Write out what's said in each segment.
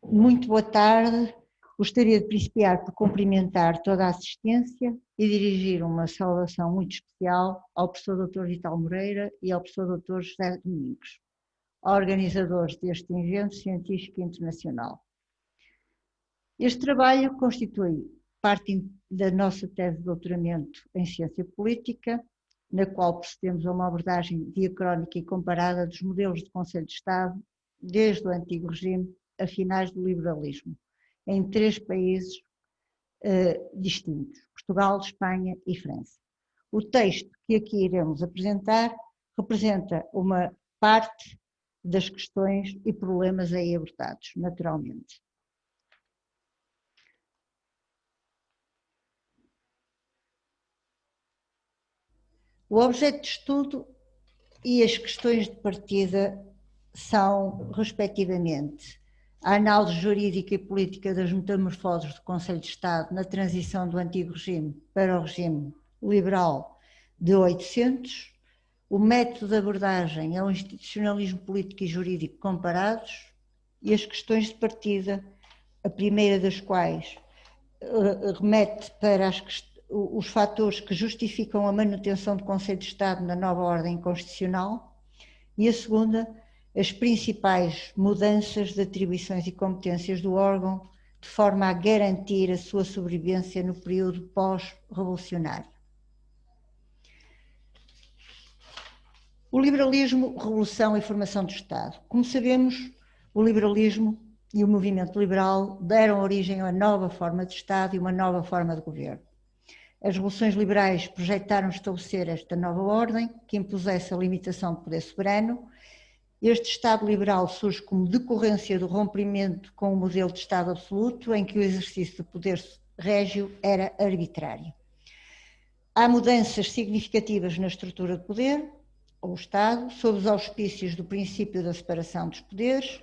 Muito boa tarde. Gostaria de principiar por cumprimentar toda a assistência e dirigir uma saudação muito especial ao professor Dr. Vital Moreira e ao professor Dr. José Domingos, organizadores deste evento científico internacional. Este trabalho constitui parte da nossa tese de doutoramento em Ciência Política, na qual procedemos a uma abordagem diacrónica e comparada dos modelos de Conselho de Estado, desde o antigo regime a finais do liberalismo, em 3 países distintos, Portugal, Espanha e França. O texto que aqui iremos apresentar representa uma parte das questões e problemas aí abordados, naturalmente. O objeto de estudo e as questões de partida são, respectivamente, a análise jurídica e política das metamorfoses do Conselho de Estado na transição do antigo regime para o regime liberal de 800, o método de abordagem ao institucionalismo político e jurídico comparados e as questões de partida, a primeira das quais remete para os fatores que justificam a manutenção do Conselho de Estado na nova ordem constitucional e a segunda, as principais mudanças de atribuições e competências do órgão, de forma a garantir a sua sobrevivência no período pós-revolucionário. O liberalismo, revolução e formação do Estado. Como sabemos, o liberalismo e o movimento liberal deram origem a uma nova forma de Estado e uma nova forma de governo. As revoluções liberais projetaram estabelecer esta nova ordem, que impusesse a limitação do poder soberano. Este Estado liberal surge como decorrência do rompimento com o modelo de Estado absoluto, em que o exercício do poder régio era arbitrário. Há mudanças significativas na estrutura de poder, ou Estado, sob os auspícios do princípio da separação dos poderes,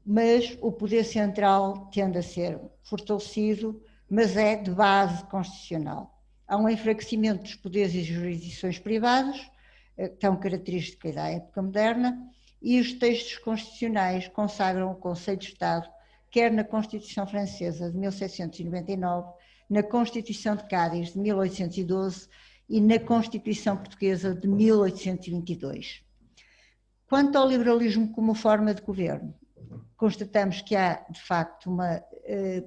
mas o poder central tende a ser fortalecido, mas é de base constitucional. Há um enfraquecimento dos poderes e jurisdições privadas, tão característica da época moderna, e os textos constitucionais consagram o conceito de Estado, quer na Constituição Francesa de 1799, na Constituição de Cádiz de 1812 e na Constituição Portuguesa de 1822. Quanto ao liberalismo como forma de governo, constatamos que há, de facto, uma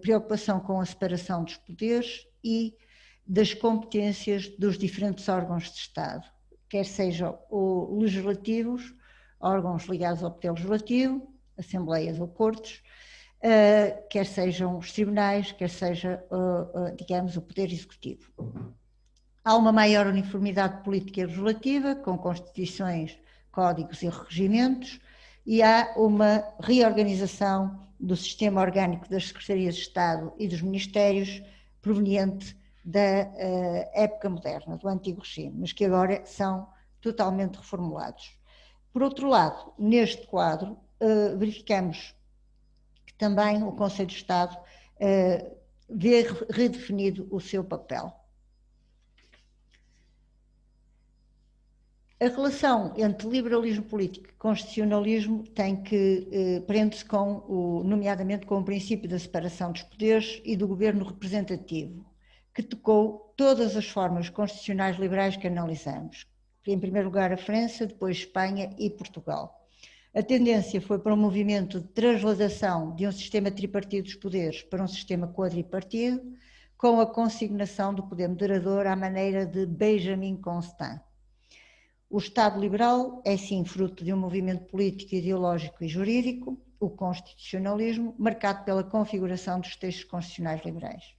preocupação com a separação dos poderes e das competências dos diferentes órgãos de Estado, quer sejam legislativos, órgãos ligados ao poder legislativo, assembleias ou cortes, quer sejam os tribunais, quer seja, digamos, o poder executivo. Há uma maior uniformidade política e legislativa, com constituições, códigos e regimentos, e há uma reorganização do sistema orgânico das secretarias de Estado e dos ministérios, proveniente da época moderna, do antigo regime, mas que agora são totalmente reformulados. Por outro lado, neste quadro, verificamos que também o Conselho de Estado vê redefinido o seu papel. A relação entre liberalismo político e constitucionalismo prende-se nomeadamente com o princípio da separação dos poderes e do governo representativo, que tocou todas as formas constitucionais liberais que analisamos. Em primeiro lugar a França, depois Espanha e Portugal. A tendência foi para um movimento de transladação de um sistema tripartido dos poderes para um sistema quadripartido, com a consignação do poder moderador à maneira de Benjamin Constant. O Estado liberal é sim fruto de um movimento político, ideológico e jurídico, o constitucionalismo, marcado pela configuração dos textos constitucionais liberais.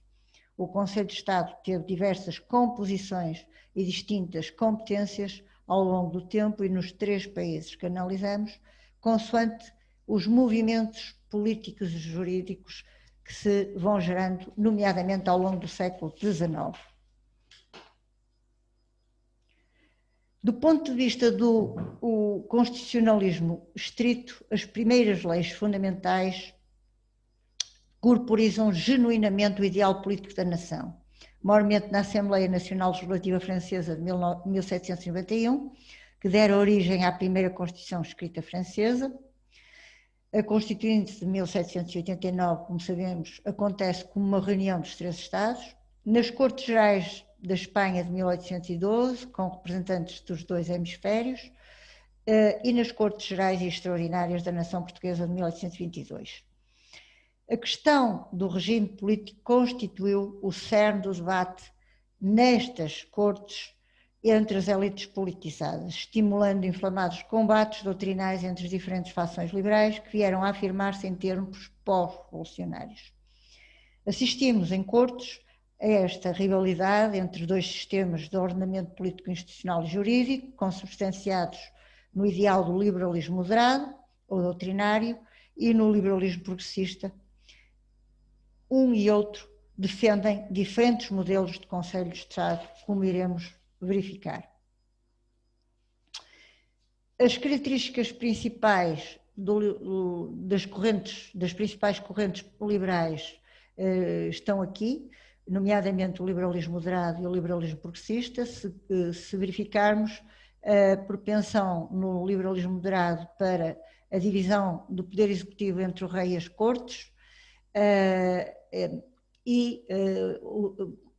O Conselho de Estado teve diversas composições e distintas competências ao longo do tempo e nos 3 países que analisamos, consoante os movimentos políticos e jurídicos que se vão gerando, nomeadamente ao longo do século XIX. Do ponto de vista do constitucionalismo estrito, as primeiras leis fundamentais corporizam genuinamente o ideal político da nação, maiormente na Assembleia Nacional Legislativa Francesa de 1791, que dera origem à primeira Constituição escrita francesa, A Constituinte de 1789, como sabemos, acontece como uma reunião dos três Estados. Nas Cortes Gerais da Espanha de 1812, com representantes dos dois hemisférios, e nas Cortes Gerais e Extraordinárias da Nação Portuguesa de 1822. A questão do regime político constituiu o cerne do debate nestas cortes entre as elites politizadas, estimulando inflamados combates doutrinários entre as diferentes fações liberais que vieram a afirmar-se em termos pós-revolucionários. Assistimos em cortes a esta rivalidade entre dois sistemas de ordenamento político, institucional e jurídico, consubstanciados no ideal do liberalismo moderado ou doutrinário e no liberalismo progressista. Um e outro defendem diferentes modelos de Conselho de Estado, como iremos verificar. As características principais das principais correntes liberais estão aqui, nomeadamente o liberalismo moderado e o liberalismo progressista. Se verificarmos a propensão no liberalismo moderado para a divisão do poder executivo entre o rei e as cortes, e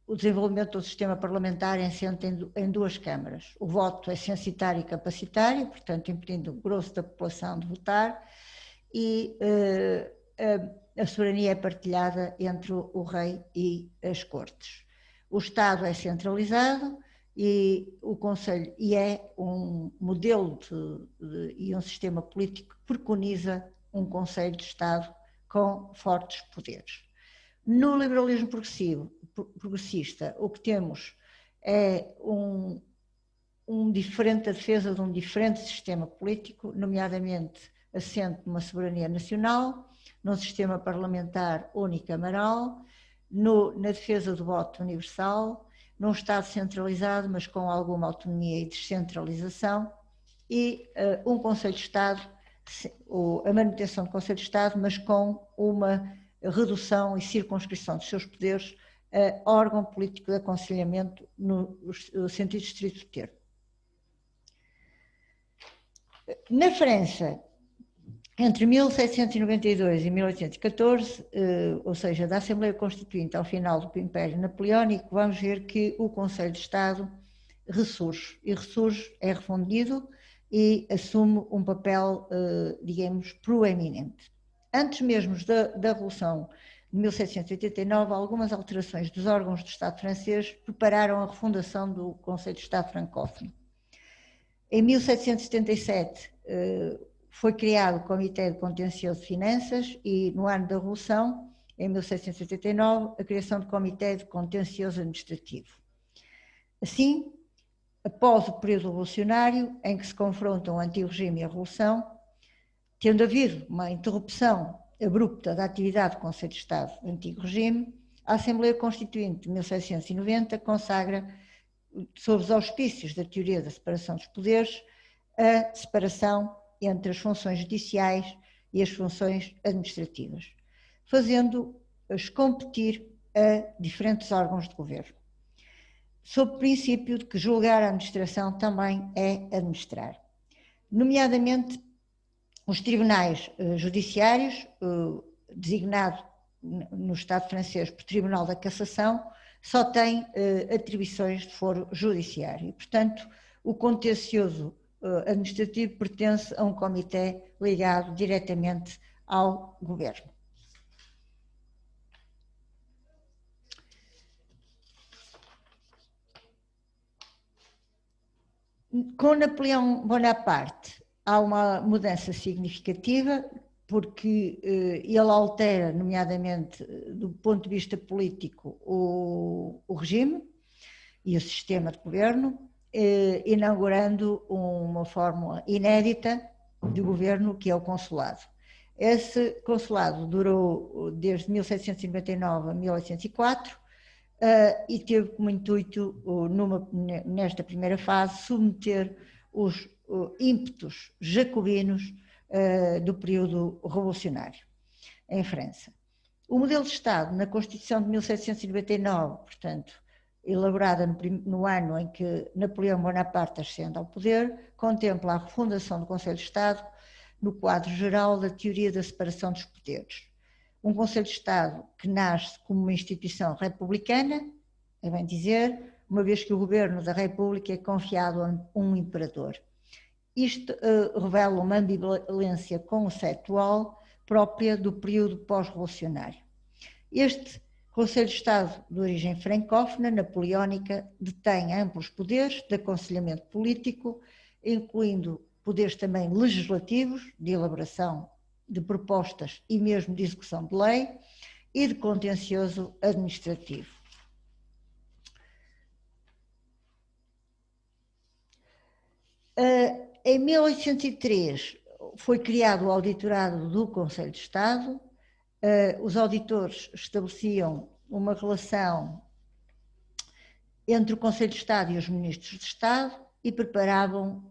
o desenvolvimento do sistema parlamentar assente em duas câmaras. O voto é censitário e capacitário, portanto impedindo o grosso da população de votar, e a soberania é partilhada entre o rei e as cortes. O Estado é centralizado e o Conselho é um modelo e um sistema político que preconiza um Conselho de Estado com fortes poderes. No liberalismo progressista, o que temos é a defesa de um diferente sistema político, nomeadamente assente numa soberania nacional, num sistema parlamentar unicameral, na defesa do voto universal, num Estado centralizado, mas com alguma autonomia e descentralização, e um Conselho de Estado, a manutenção do Conselho de Estado, mas com uma redução e circunscrição dos seus poderes a órgão político de aconselhamento no sentido estrito do termo. Na França, entre 1792 e 1814, ou seja, da Assembleia Constituinte ao final do Império Napoleónico, vamos ver que o Conselho de Estado ressurge, é refundido e assume um papel, digamos, proeminente. Antes mesmo da Revolução de 1789, algumas alterações dos órgãos do Estado francês prepararam a refundação do Conselho de Estado francófono. Em 1777 foi criado o Comitê de Contencioso de Finanças e no ano da Revolução, em 1789, a criação do Comitê de Contencioso Administrativo. Assim, após o período revolucionário, em que se confrontam o antigo regime e a Revolução, tendo havido uma interrupção abrupta da atividade do Conselho de Estado do antigo regime, a Assembleia Constituinte de 1790 consagra, sob os auspícios da teoria da separação dos poderes, a separação entre as funções judiciais e as funções administrativas, fazendo-as competir a diferentes órgãos de governo, sob o princípio de que julgar a administração também é administrar. Nomeadamente, os tribunais judiciários, designado no Estado francês por Tribunal da Cassação, só têm atribuições de foro judiciário e, portanto, o contencioso administrativo pertence a um comitê ligado diretamente ao governo. Com Napoleão Bonaparte há uma mudança significativa, porque ele altera, nomeadamente do ponto de vista político, o regime e o sistema de governo, inaugurando uma fórmula inédita de governo, que é o consulado. Esse consulado durou desde 1799 a 1804 e teve como intuito, nesta primeira fase, submeter os ímpetos jacobinos do período revolucionário em França. O modelo de Estado, na Constituição de 1799, portanto, elaborada no ano em que Napoleão Bonaparte ascende ao poder, contempla a refundação do Conselho de Estado no quadro geral da teoria da separação dos poderes. Um Conselho de Estado que nasce como uma instituição republicana, é bem dizer, uma vez que o governo da República é confiado a um imperador. Isto revela uma ambivalência conceitual própria do período pós-revolucionário. Este Conselho de Estado, de origem francófona, napoleónica, detém amplos poderes de aconselhamento político, incluindo poderes também legislativos, de elaboração de propostas e mesmo de execução de lei, e de contencioso administrativo. Em 1803 foi criado o auditorado do Conselho de Estado. Os auditores estabeleciam uma relação entre o Conselho de Estado e os ministros de Estado e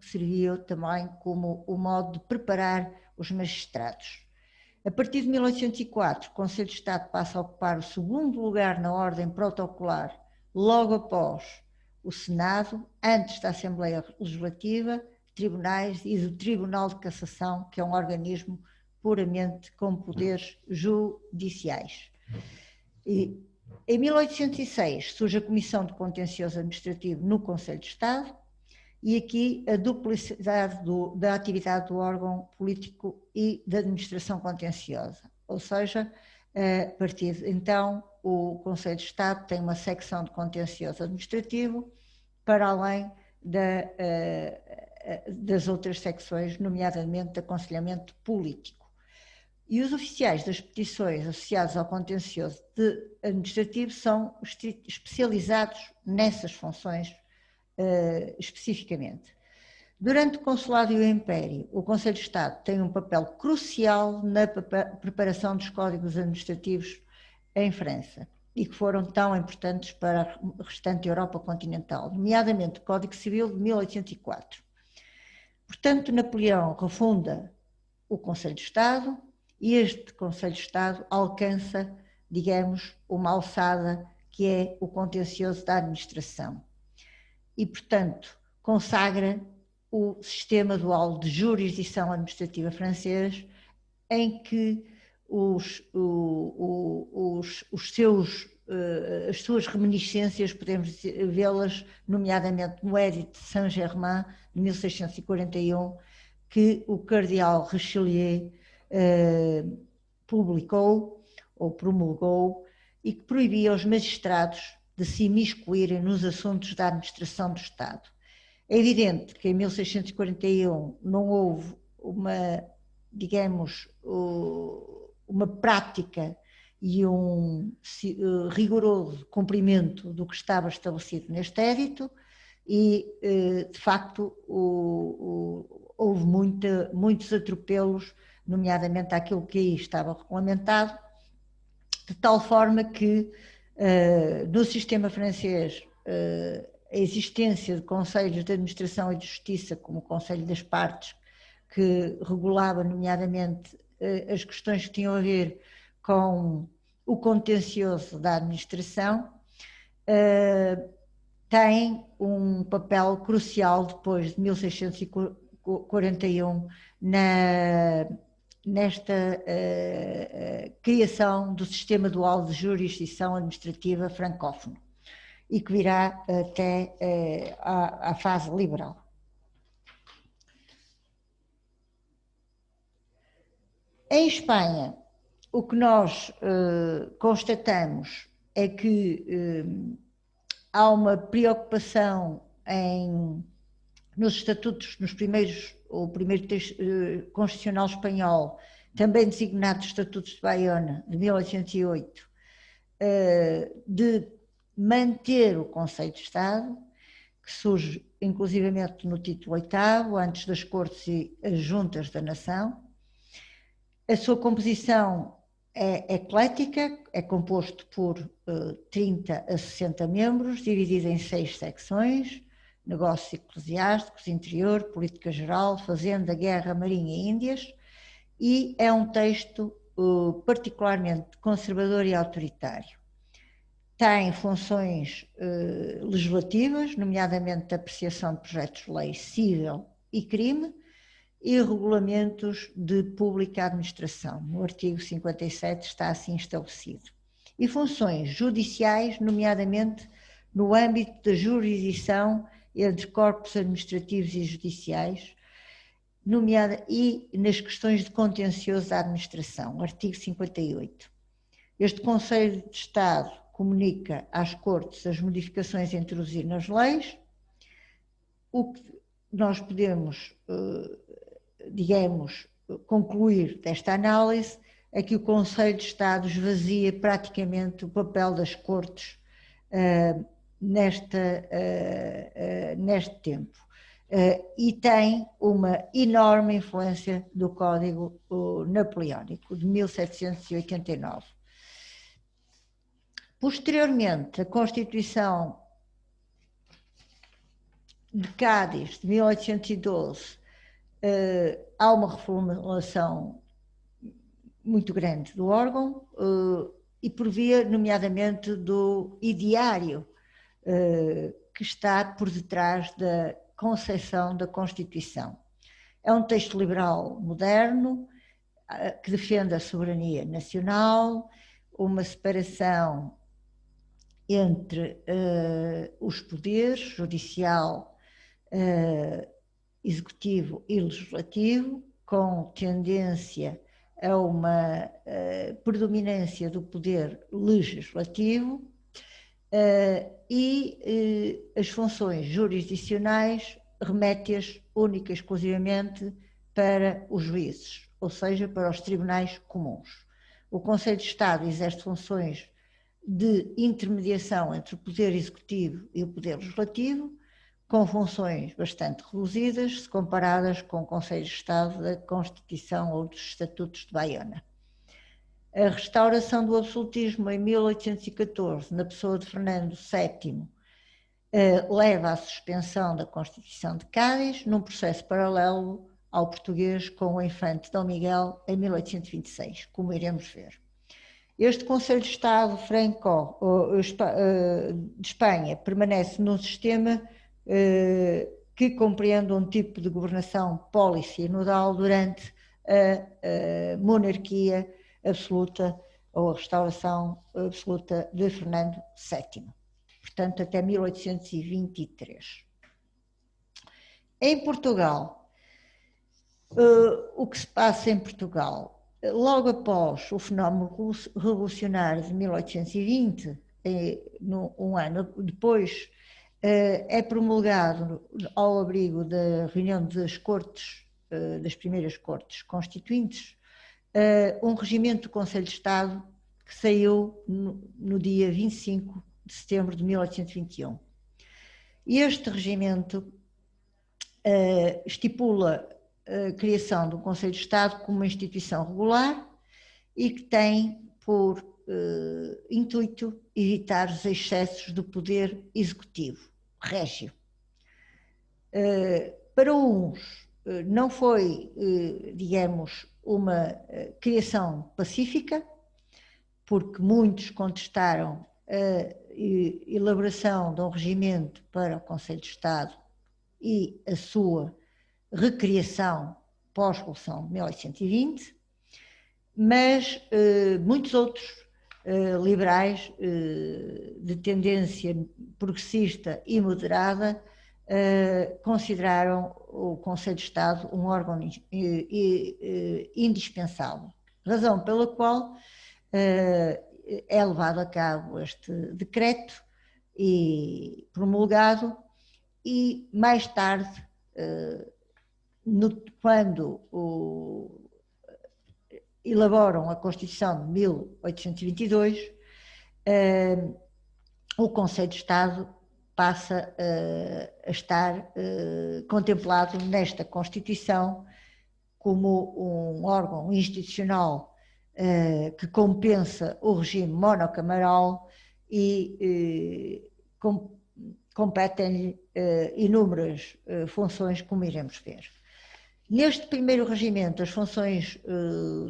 serviam também como o modo de preparar os magistrados. A partir de 1804, o Conselho de Estado passa a ocupar o segundo lugar na ordem protocolar, logo após o Senado, antes da Assembleia Legislativa, tribunais e do Tribunal de Cassação, que é um organismo puramente com poderes judiciais. E, em 1806 surge a Comissão de Contencioso Administrativo no Conselho de Estado, e aqui a duplicidade da atividade do órgão político e da administração contenciosa, ou seja, a partir de então o Conselho de Estado tem uma secção de contencioso administrativo para além das outras secções, nomeadamente de aconselhamento político. E os oficiais das petições associados ao contencioso administrativo são especializados nessas funções especificamente. Durante o Consulado e o Império, o Conselho de Estado tem um papel crucial na preparação dos códigos administrativos em França e que foram tão importantes para a restante Europa continental, nomeadamente o Código Civil de 1804. Portanto, Napoleão refunda o Conselho de Estado e este Conselho de Estado alcança, digamos, uma alçada que é o contencioso da administração. E, portanto, consagra o sistema dual de jurisdição administrativa francês, em que as suas reminiscências podemos vê-las, nomeadamente no Edito de Saint-Germain, de 1641, que o cardeal Richelieu publicou ou promulgou e que proibia aos magistrados de se imiscuírem nos assuntos da administração do Estado. É evidente que em 1641 não houve uma prática e um rigoroso cumprimento do que estava estabelecido neste edito e, de facto, houve muitos atropelos, nomeadamente àquilo que aí estava regulamentado, de tal forma que no sistema francês, a existência de conselhos de administração e de justiça, como o Conselho das Partes, que regulava nomeadamente as questões que tinham a ver com o contencioso da administração, tem um papel crucial depois de 1641 nesta criação do sistema dual de jurisdição administrativa francófono e que virá até à fase liberal. Em Espanha, o que nós constatamos é que há uma preocupação nos estatutos, o primeiro texto constitucional espanhol, também designado Estatutos de Baiona, de 1808, de manter o Conselho de Estado, que surge inclusivamente no título 8º, antes das Cortes e as Juntas da Nação. A sua composição é eclética, é composto por 30 a 60 membros, dividido em 6 secções: negócios eclesiásticos, interior, política geral, fazenda, guerra, marinha e índias, e é um texto particularmente conservador e autoritário. Tem funções legislativas, nomeadamente de apreciação de projetos de lei civil e crime, e regulamentos de pública administração. No artigo 57 está assim estabelecido. E funções judiciais, nomeadamente no âmbito da jurisdição entre corpos administrativos e judiciais, e nas questões de contencioso da administração, artigo 58. Este Conselho de Estado comunica às Cortes as modificações a introduzir nas leis. O que nós podemos, digamos, concluir desta análise é que o Conselho de Estado esvazia praticamente o papel das Cortes neste tempo. E tem uma enorme influência do Código Napoleónico de 1789. Posteriormente, a Constituição de Cádiz, de 1812, há uma reformulação muito grande do órgão e por via, nomeadamente, do ideário que está por detrás da concepção da Constituição. É um texto liberal moderno que defende a soberania nacional, uma separação entre os poderes judicial, executivo e legislativo, com tendência a uma predominância do poder legislativo, e as funções jurisdicionais remete-as única e exclusivamente para os juízes, ou seja, para os tribunais comuns. O Conselho de Estado exerce funções de intermediação entre o poder executivo e o poder legislativo, com funções bastante reduzidas, se comparadas com o Conselho de Estado da Constituição ou dos Estatutos de Baiona. A restauração do absolutismo em 1814, na pessoa de Fernando VII, leva à suspensão da Constituição de Cádiz, num processo paralelo ao português com o infante Dom Miguel em 1826, como iremos ver. Este Conselho de Estado Franco de Espanha permanece num sistema que compreende um tipo de governação policinodal durante a monarquia absoluta ou a restauração absoluta de Fernando VII, portanto até 1823. Em Portugal, o que se passa em Portugal? Logo após o fenómeno revolucionário de 1820, um ano depois, é promulgado ao abrigo da reunião das Cortes, das primeiras Cortes Constituintes, um regimento do Conselho de Estado que saiu no dia 25 de setembro de 1821. E este regimento estipula a criação do Conselho de Estado como uma instituição regular e que tem por intuito evitar os excessos do poder executivo, régio. Para uns não foi, digamos, uma criação pacífica, porque muitos contestaram a elaboração de um regimento para o Conselho de Estado e a sua recriação pós-Revolução de 1820, mas muitos outros liberais de tendência progressista e moderada consideraram o Conselho de Estado um órgão indispensável, razão pela qual é levado a cabo este decreto e promulgado, e mais tarde, quando elaboram a Constituição de 1822, o Conselho de Estado passa a estar contemplado nesta Constituição como um órgão institucional que compensa o regime monocameral e competem-lhe inúmeras funções, como iremos ver. Neste primeiro regimento, as funções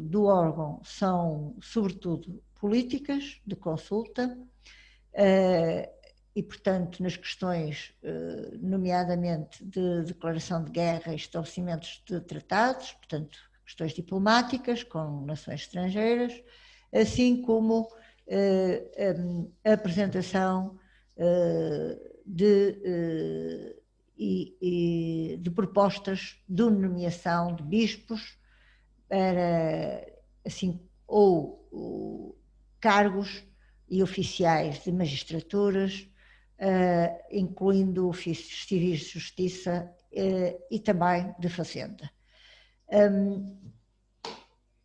do órgão são, sobretudo, políticas, de consulta, e, portanto, nas questões, nomeadamente de declaração de guerra e estabelecimentos de tratados, portanto, questões diplomáticas com nações estrangeiras, assim como a apresentação de propostas de nomeação de bispos para, assim, ou cargos e oficiais de magistraturas, incluindo ofícios civis de justiça e também de fazenda.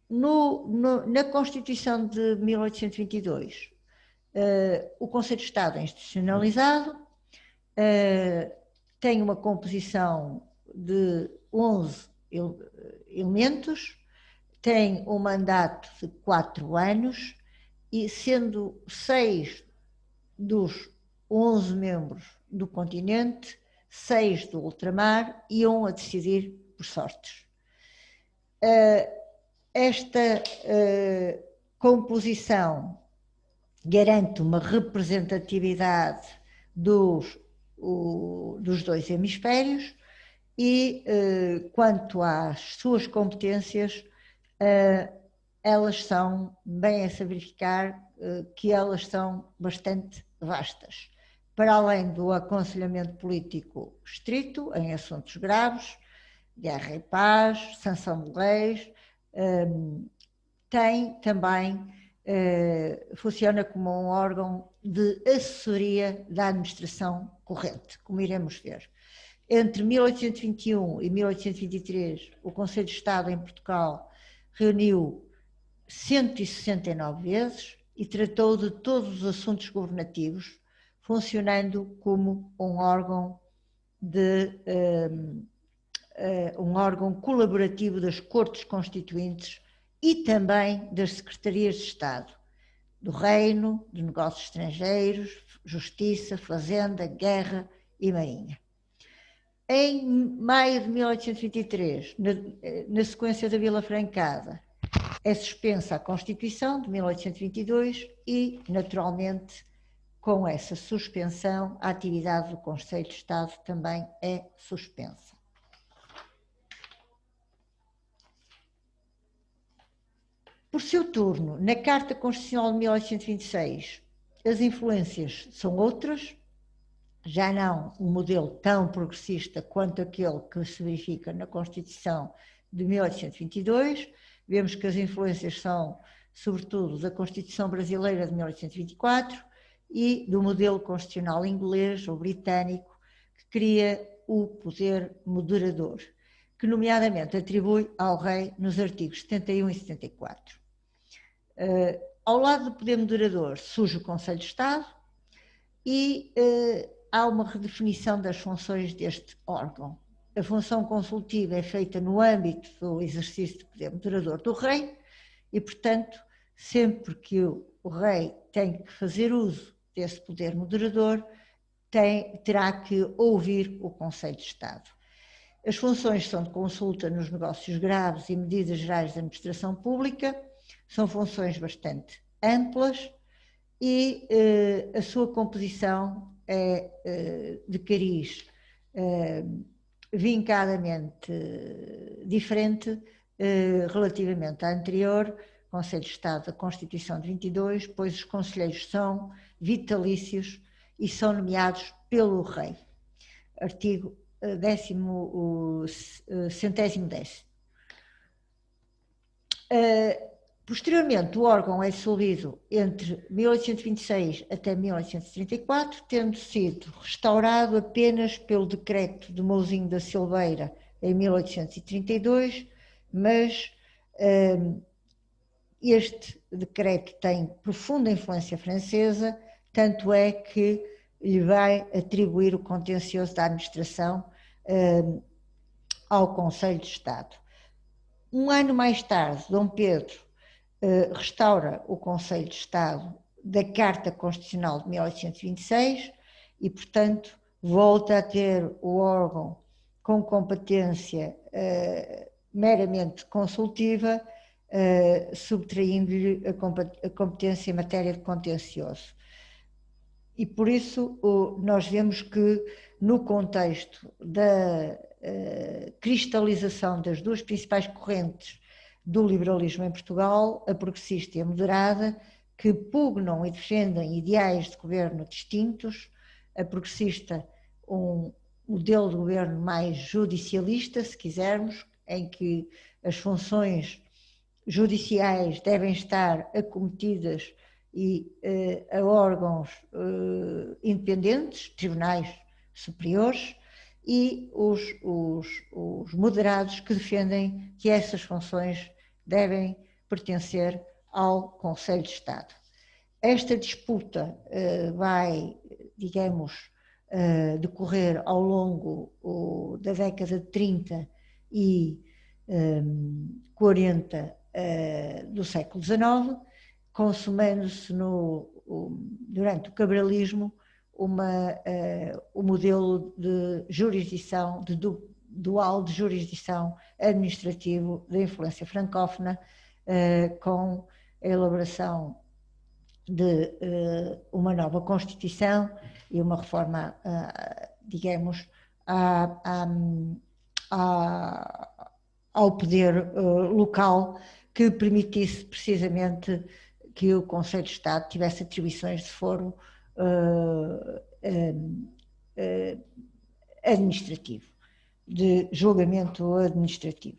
Na Constituição de 1822, o Conselho de Estado é institucionalizado, tem uma composição de 11 elementos, tem um mandato de 4 anos e sendo 6 dos 11 membros do continente, 6 do ultramar e 1 a decidir por sortes. Esta composição garante uma representatividade dos 2 hemisférios e, quanto às suas competências, elas são, bem a se verificar, que elas são bastante vastas. Para além do aconselhamento político estrito em assuntos graves, guerra e paz, sanção de leis, tem também, funciona como um órgão de assessoria da administração corrente, como iremos ver. Entre 1821 e 1823, o Conselho de Estado em Portugal reuniu 169 vezes e tratou de todos os assuntos governativos, funcionando como um órgão colaborativo das Cortes Constituintes e também das Secretarias de Estado, do Reino, de Negócios Estrangeiros, Justiça, Fazenda, Guerra e Marinha. Em maio de 1823, na sequência da Vila Francada, é suspensa a Constituição de 1822 e, naturalmente, com essa suspensão, a atividade do Conselho de Estado também é suspensa. Por seu turno, na Carta Constitucional de 1826, as influências são outras, já não um modelo tão progressista quanto aquele que se verifica na Constituição de 1822. Vemos que as influências são, sobretudo, da Constituição Brasileira de 1824 e do modelo constitucional inglês ou britânico, que cria o poder moderador, que nomeadamente atribui ao rei nos artigos 71 e 74. Ao lado do poder moderador surge o Conselho de Estado e há uma redefinição das funções deste órgão. A função consultiva é feita no âmbito do exercício do poder moderador do rei e, portanto, sempre que o rei tem que fazer uso desse poder moderador, terá que ouvir o Conselho de Estado. As funções são de consulta nos negócios graves e medidas gerais de administração pública, são funções bastante amplas e a sua composição é de cariz vincadamente diferente relativamente à anterior, Conselho de Estado da Constituição de 22, pois os conselheiros são vitalícios e são nomeados pelo rei. Artigo 110º. Posteriormente, o órgão é dissolvido entre 1826 até 1834, tendo sido restaurado apenas pelo decreto de Mouzinho da Silveira em 1832, mas este decreto tem profunda influência francesa, tanto é que lhe vai atribuir o contencioso da administração ao Conselho de Estado. Um ano mais tarde, Dom Pedro restaura o Conselho de Estado da Carta Constitucional de 1826 e, portanto, volta a ter o órgão com competência meramente consultiva, subtraindo-lhe a competência em matéria de contencioso. E por isso nós vemos que no contexto da cristalização das duas principais correntes do liberalismo em Portugal, a progressista e a moderada, que pugnam e defendem ideais de governo distintos, a progressista um modelo de governo mais judicialista, se quisermos, em que as funções judiciais devem estar acometidas a órgãos independentes, tribunais superiores, e os moderados que defendem que essas funções devem pertencer ao Conselho de Estado. Esta disputa vai, digamos, decorrer ao longo da década de 30 e 40 do século XIX, consumando-se durante o cabralismo o modelo de jurisdição, dual de jurisdição administrativo da influência francófona, com a elaboração de uma nova Constituição e uma reforma, digamos, ao poder local, que permitisse precisamente que o Conselho de Estado tivesse atribuições de foro administrativo, de julgamento administrativo.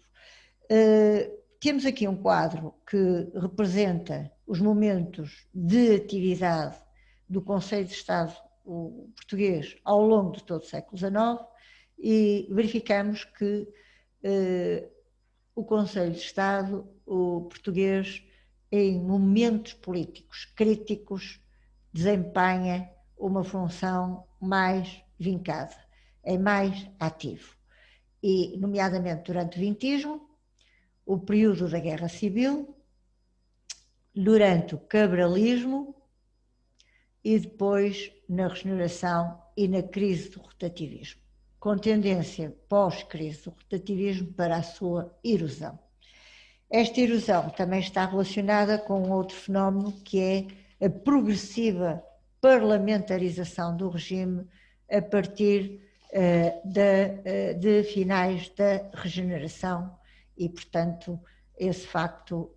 Temos aqui um quadro que representa os momentos de atividade do Conselho de Estado português ao longo de todo o século XIX e verificamos que o Conselho de Estado português, em momentos políticos críticos, desempenha uma função mais vincada, é mais ativo. E, nomeadamente, durante o vintismo, o período da Guerra Civil, durante o cabralismo e depois na regeneração e na crise do rotativismo, com tendência pós-crise do rotativismo para a sua erosão. Esta erosão também está relacionada com outro fenómeno, que é a progressiva parlamentarização do regime a partir de finais da regeneração e, portanto, esse facto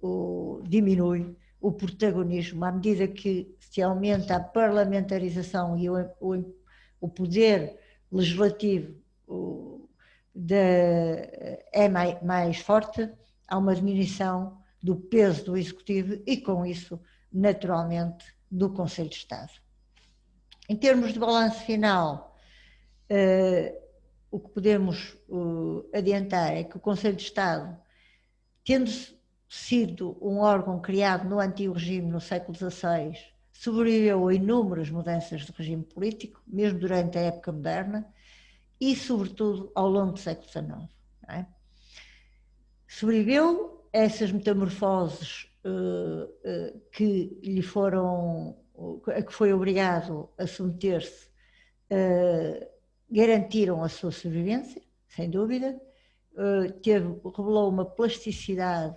diminui o protagonismo à medida que se aumenta a parlamentarização e o poder legislativo é mais forte. Há uma diminuição do peso do Executivo e, com isso, naturalmente, do Conselho de Estado. Em termos de balanço final, o que podemos adiantar é que o Conselho de Estado, tendo sido um órgão criado no antigo regime no século XVI, sobreviveu a inúmeras mudanças de regime político, mesmo durante a época moderna, e, sobretudo, ao longo do século XIX. Não é? Sobreviveu a essas metamorfoses que lhe foram, a que foi obrigado a submeter-se, garantiram a sua sobrevivência, sem dúvida, revelou uma plasticidade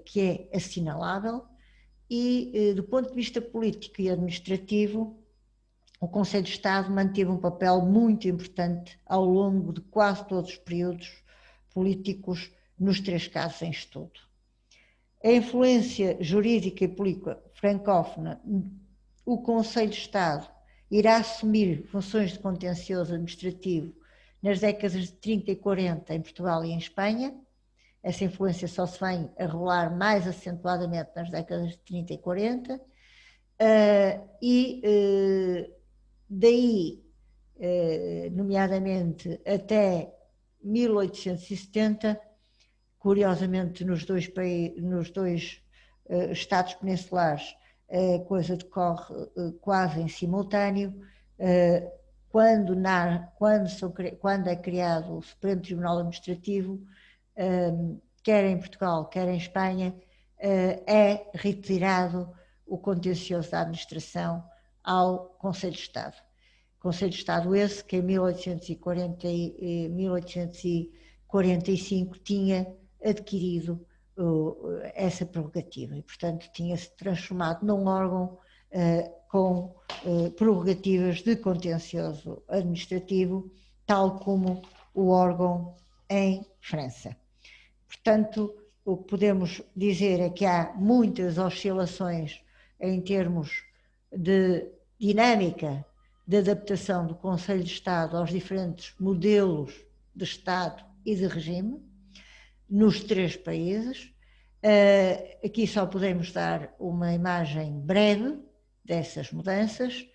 que é assinalável e, do ponto de vista político e administrativo, o Conselho de Estado manteve um papel muito importante ao longo de quase todos os períodos políticos nos três casos em estudo. A influência jurídica e política francófona, o Conselho de Estado irá assumir funções de contencioso administrativo nas décadas de 30 e 40 em Portugal e em Espanha. Essa influência só se vem a revelar mais acentuadamente nas décadas de 30 e 40. Daí, nomeadamente até 1870, curiosamente nos dois Estados peninsulares, a coisa decorre quase em simultâneo. Quando é criado o Supremo Tribunal Administrativo, quer em Portugal, quer em Espanha, é retirado o contencioso da administração ao Conselho de Estado. Conselho de Estado esse que em 1845 tinha adquirido essa prerrogativa e, portanto, tinha-se transformado num órgão com prerrogativas de contencioso administrativo, tal como o órgão em França. Portanto, o que podemos dizer é que há muitas oscilações em termos de dinâmica de adaptação do Conselho de Estado aos diferentes modelos de Estado e de regime nos 3 países. Aqui só podemos dar uma imagem breve dessas mudanças.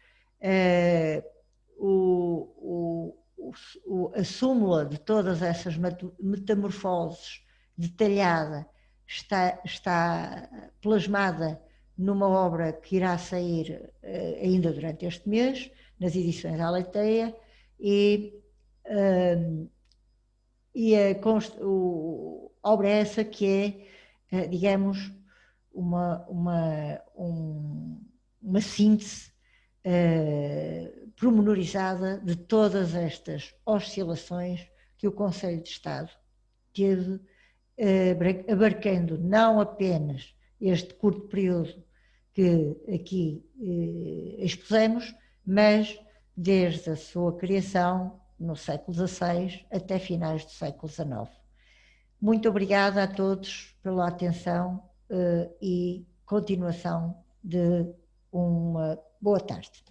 A súmula de todas essas metamorfoses detalhada está plasmada numa obra que irá sair ainda durante este mês, nas edições Aleteia, e a obra é essa que é, digamos, uma síntese pormenorizada de todas estas oscilações que o Conselho de Estado teve, abarcando não apenas este curto período que aqui expusemos, mas desde a sua criação no século XVI até finais do século XIX. Muito obrigada a todos pela atenção e continuação de uma boa tarde.